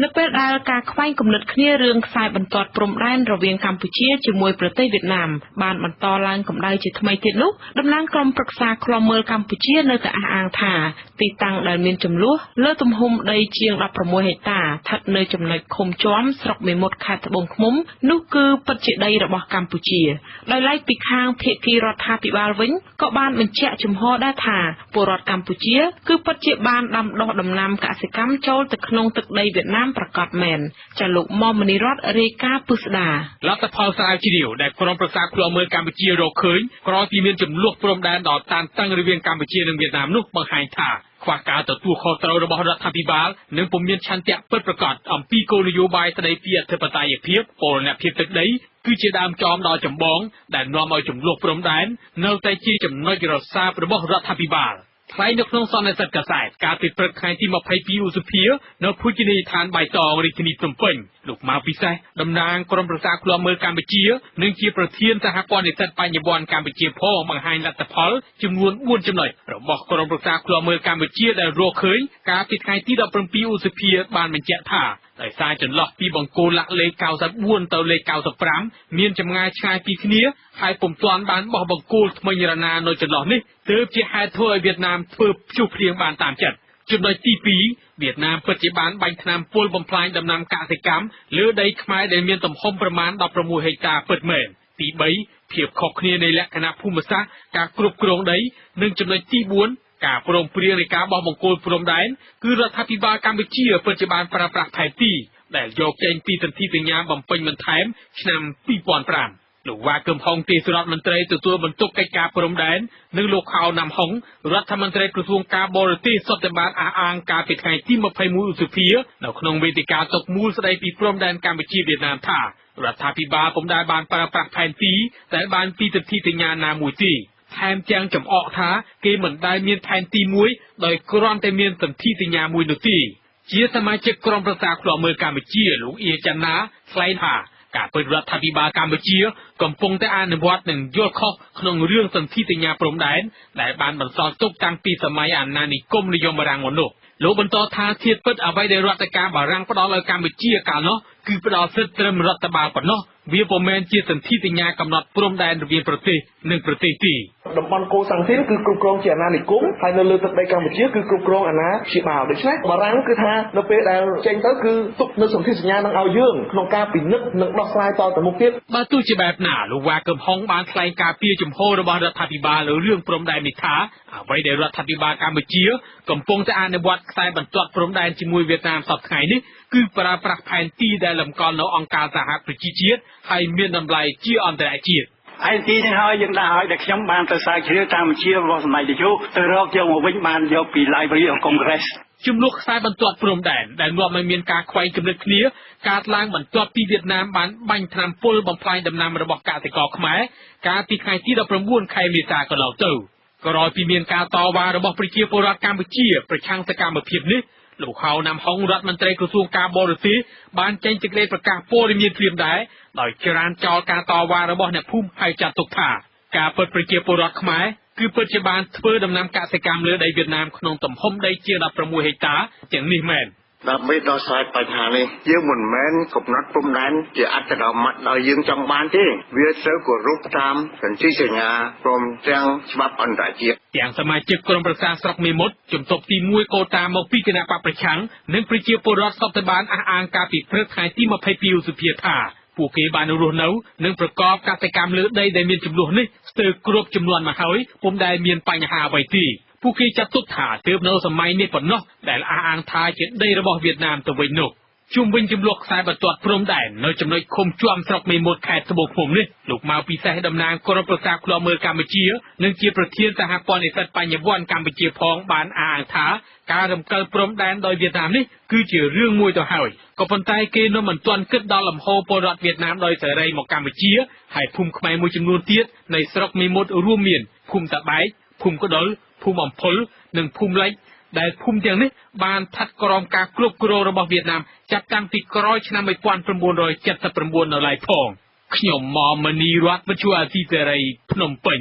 នៅពេលដែលការខ្វែងគំនិតគ្នារឿងខ្សែបន្ទាត់ព្រំដែនរវាងកម្ពុជាជាមួយប្រទេសវៀតណាមបានបន្តឡើងកម្ដៅជាថ្មីទៀតនោះតំណាងក្រុមប្រឹក្សាឃ្លាំមើលកម្ពុជានៅតែអះអាងថាទីតាំងដែលមានចំនួនលើទំហំដីជាង16ហិកតាស្ថិតនៅចំណុចឃុំជាំស្រុកមេមត់ខេត្តត្បូងឃ្មុំនោះគឺពិតជាដីរបស់កម្ពុជាដោយឡែកពីខាងភាគីរដ្ឋាភិបាលវិញក៏បានបញ្ជាក់ជំហរដែរថាពលរដ្ឋកម្ពុជាគឺពិតជាបានដាំដុះដំណាំកសិកម្មចូលទៅក្នុងទឹកដីវៀតណាមប្រកាសមែនចាលោកមុំមនីរតរាយការណ៍ពុស្ដាលទ្ធផលស្រាវជ្រាវដែលក្រុមប្រឹក្សាឃ្លាំមើលកម្ពុជារកឃើញក្រោយពីមានចំនួនព្រំដែនដ៏តានតឹងរវាងកម្ពុជានិងវៀតណាមនោះបង្ហាញថាខ្វះការទទួលខុសត្រូវរបស់រដ្ឋាភិបាលនិងពុំមានឆន្ទៈពិតប្រាកដអំពីគោលនយោបាយស្តីពីអធិបតេយ្យភាពពលរដ្ឋភាពទឹកដីគឺជាដើមចមដ៏ចម្បងដែលនាំឲ្យចំនួនព្រំដែននៅតែជាចំណុចរសើបរបស់រដ្ឋាភិបាលថ្លែងនៅក្នុងសន្និសីទកាសែតកាលពីព្រឹកថ្ងៃទី22ឧសភានៅភោជនីយដ្ឋានបៃតងរាជធានីភ្នំពេញលោកម៉ៅពិសេសតំណាងក្រុមប្រឹក្សាឃ្លាំមើលកម្ពុជានិងជាប្រធានសហព័ន្ធនិស្សិតបញ្ញវន្តកម្ពុជាផងបង្ហាញលទ្ធផលចំនួន4ចំណុចរបស់ក្រុមប្រឹក្សាឃ្លាំមើលកម្ពុជាដែលរកឃើញកាលពីថ្ងៃទី17ឧសភាបានបញ្ជាក់ថាដោយសារចន្លោះពីបង្គោលលាក់លេខ94ទៅលេខ95មានចម្ងាយឆ្ងាយពីគ្នាហើយពុំទាន់បានបោះបង្គោលថ្មិញរណានៅចន្លោះនេះទើបជាហេតុធ្វើឲ្យវៀតណាមធ្វើព្យុះភ្លៀងបានតាមចិត្តចំណុចទី2វៀតណាមពិតជាបានបាញ់ថ្នាំពុលបំផ្លាញដំណាំកសិកម្មលើដីខ្មែរដែលមានទំហំប្រមាណ16ហិកតាពិតមែនទី3ភាពខុសគ្នានៃលក្ខណៈភូមិសាស្ត្រការគ្រប់គ្រងដីនិងចំណុចទី4ការព្រមព្រៀងនៃការបោះបង្គោលព្រំដែនគឺរដ្ឋាភិបាលកម្ពុជាពិតជាបានប្រើប្រាស់ផែនទីដែលយកចេញពីសន្ធិសញ្ញាបំពេញបន្ថែមឆ្នាំ2005លោកវ៉ាកឹមហុងទេសរដ្ឋមន្ត្រីទទួលបន្ទុកកិច្ចការព្រំដែននិងលោកខោណាំហុងរដ្ឋមន្ត្រីក្រសួងការបរទេសសុទ្ធតែបានអះអាងកាលពីថ្ងៃទី21ឧសភានៅក្នុងវេទិកាតុកមូលស្តីពីព្រំដែនកម្ពុជាវៀតណាមថារដ្ឋាភិបាលពុំដែលបានប្រើប្រាស់ផែនទីដែលបានពីសន្ធិសញ្ញាណាមួយទេថែមទាំងចំអកថាគេមិនដែលមានផែនទីមួយដោយគ្រាន់តែមានសន្ធិសញ្ញាមួយនោះទេជាសមាជិកក្រុមប្រឹក្សាឃ្លាំមើលកម្ពុជាលោកអៀចាន់ណាថ្លែងថាការពិតរដ្ឋាភិបាលកម្ពុជាកំពុងតែអនុវត្តនិងយល់ខុសក្នុងរឿងសន្ធិសញ្ញាព្រំដែនដែលបានបន្សល់ទុកតាំងពីសម័យអាណានិគមនិយមបារាំងមកនោះលោកបន្តថាធៀបពិតអ្វីដែលរដ្ឋការបារាំងផ្ដល់ឲ្យកម្ពុជាកាលនោះគឺផ្ដល់សិទ្ធិត្រឹមរដ្ឋបាលប៉ុណ្ណោះវាពុំមែនជាសន្ធិសញ្ញាកំណត់ព្រំដែនរវាងប្រទេសនិងប្រទេសទេតំបន់កូសាំងស៊ីនគឺគ្រប់គ្រងជាអាណានិគមហើយនៅលើទឹកដីកម្ពុជាគឺគ្រប់គ្រងអាណាព្យាបាលដូច្នេះបារាំងគឺថានៅពេលដែលចេញទៅគឺទុកនៅសន្ធិសញ្ញានឹងឲ្យយើងក្នុងការពិនិត្យនិងដោះស្រាយតទៅមុខទៀតបើទោះជាបែបណាលោកវ៉ាកឹមហុងបានថ្លែងការពីជំហររបស់រដ្ឋាភិបាលលើរឿងព្រំដែននេះថាអ្វីដែលរដ្ឋាភិបាលកម្ពុជាកំពុងតែអនុវត្តខ្សែបន្ទាត់ព្រំដែនជាមួយវៀតណាមសប្តាហ៍ថ្ងៃនេះគឺប្រើប្រាស់ផែនទីដែលលំកល់នៅអង្គការសហប្រជាជាតិហើយមានតម្លៃជាអន្តរជាតិឯទីនេះហើយយើងដាក់ឲ្យតែខ្ញុំបានទៅស្រាវជ្រាវតាមវិជារបស់សម្ដេចនាយកទៅរកយកមកវិញបានយកពី Library of Congress ចំនួនខ្សែបន្ទាត់ព្រំដែនដែលនាំឲ្យមានការខ្វែងគំនិតគ្នាកើតឡើងបន្ទាប់ពីវៀតណាមបានបាញ់ថ្នាំពុលបំផ្លាញដំណាំរបស់កសិករខ្មែរកាលពីថ្ងៃទី19ខែមេសាកន្លងទៅក្រោយពីមានការតវ៉ារបស់ប្រជាពលរដ្ឋកម្ពុជាប្រឆាំងសកម្មភាពនេះលោកហៅណាំហុងរដ្ឋមន្ត្រីក្រសួងការបរទេសបានចេញសេចក្តីប្រកាសព័ត៌មានព្រាមដែរដោយច្រានចោលការតវ៉ារបស់អ្នកភូមិហើយចាត់ទុកថាការពិតប្រជាពលរដ្ឋខ្មែរគឺពិតជាបានធ្វើដំណាំកសិកម្មលើដីវៀតណាមក្នុងទំហំដីជា16ហិកតាទាំងនេះមែនដើម្បីដោះស្រាយបញ្ហានេះយើងមិនមែនកំណត់ព្រំដែនជាអត្តនោម័តដោយយើងចង់បានទេវាត្រូវគោរពតាមសន្ធិសញ្ញាព្រមទាំងច្បាប់អន្តរជាតិទាំងសមាជិកក្រុមប្រឹក្សាស្រុកមេមត់ជំទប់ទី1កូតាមកពីគណៈបកប្រឆាំងនិងប្រជាពលរដ្ឋសុទ្ធតែបានអះអាងការពីព្រឹកថ្ងៃទី22ឧសភាថាពួកគេបានរស់នៅនិងប្រកបកសិកម្មលើដីដែលមានចំនួននេះស្ទើរគ្រប់ចំនួនមកហើយពុំដែលមានបញ្ហាអ្វីទេពួកគេចាត់ទុកថាទើបនៅសម័យនេះប៉ុណ្ណោះដែលអះអាងថាជាដីរបស់វៀតណាមទៅវិញនោះជុំវិញចំនួនខ្សែបន្ទាត់ព្រំដែននៅចំណុចឃុំជាំស្រុកមេមត់ខេត្តត្បូងឃ្មុំនេះលោកម៉ៅពិសេសតំណាងក្រុមប្រឹក្សាឃ្លាំមើលកម្ពុជានិងជាប្រធានសហព័ន្ធនិស្សិតបញ្ញវន្តកម្ពុជាផងបានអះអាងថាការរំកិលព្រំដែនដោយវៀតណាមនេះគឺជារឿងមួយទៅហើយក៏ប៉ុន្តែគេនៅមិនទាន់គិតដល់លំហូរពលរដ្ឋវៀតណាមដោយសេរីមកកម្ពុជាហើយភូមិខ្មែរមួយចំនួនទៀតនៃស្រុកមេមត់រួមមានភូមិតាបែកភូមិកដុលភូមិអំភុលនិងភូមិលិចដែលភូមិទាំងនេះបានស្ថិតក្រោមការគ្រប់គ្រងរបស់វៀតណាមចាប់តាំងពីក្រោយឆ្នាំ1979នៅឡើយផងខ្ញុំមុំមនីរតវិទ្យុអាស៊ីសេរីភ្នំពេញ